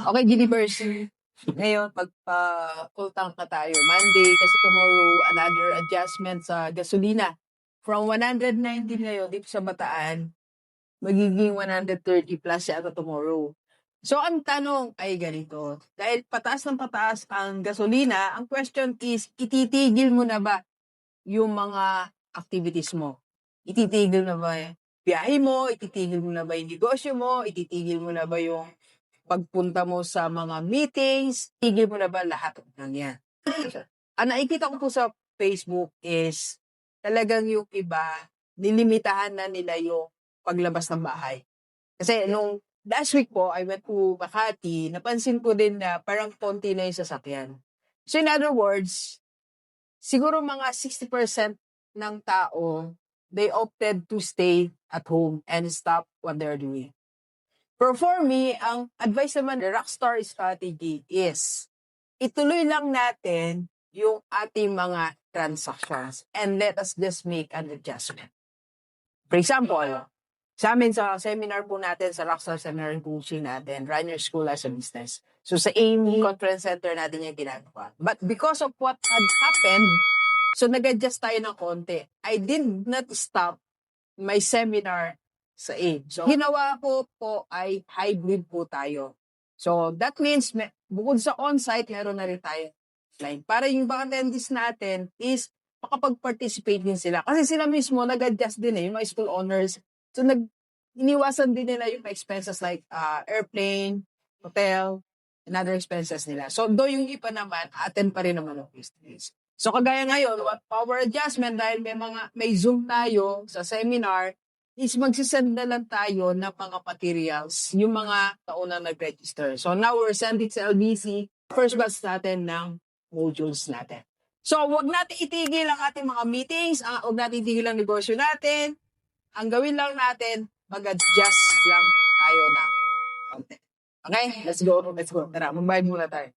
Okay, Gilibers. Ngayon, magpa-full tank na tayo. Monday, kasi tomorrow, another adjustment sa gasolina. From 190 ngayon, dito sa Bataan, magiging 130 plus yata tomorrow. So, ang tanong ay ganito. Dahil pataas ng pataas ang gasolina, ang question is, ititigil mo na ba yung mga activities mo? Ititigil na ba yung biyahe mo? Ititigil mo na ba yung negosyo mo? Ititigil mo na ba yung pagpunta mo sa mga meetings? Tigil mo na ba lahat ng yan? Ang nakikita ko po sa Facebook is talagang yung iba, nilimitahan na nila yung paglabas ng bahay. Kasi nung last week po, I went to Makati, napansin ko din na parang konti na yung sasakyan. So in other words, siguro mga 60% ng tao, they opted to stay at home and stop what they're doing. Pero for me, ang advice naman, the rockstar strategy is, ituloy lang natin yung ating mga transactions and let us just make an adjustment. For example, sa amin sa seminar po natin, sa Rockstar Seminar and Coaching natin, Run Your School as a Business. So sa AIME Conference Center natin yung ginagawa. But because of what had happened, so nag-adjust tayo ng konti. I did not stop my seminar sa AIME. So ginawa ko po ay hybrid po tayo. So that means bukod sa on-site, meron na rin tayo offline. Para yung mga attendees natin is makapag-participate din sila. Kasi sila mismo nag-adjust din yung mga school owners. So iniwasan din nila yung expenses like airplane, hotel, and other expenses nila. So do yung iba naman, attend pa rin naman ng face-to-face. So kagaya ngayon, power adjustment dahil may Zoom tayo sa seminar, is magsisend na lang tayo ng mga materials, yung mga taunang nag-register. So now we're sending sa LBC, first batch natin ng modules natin. So wag natin itigil ang ating mga meetings, wag natin itigil ang negosyo natin. Ang gawin lang natin, mag-adjust lang tayo na konti. Okay? Let's go. Tara, magbayad muna tayo.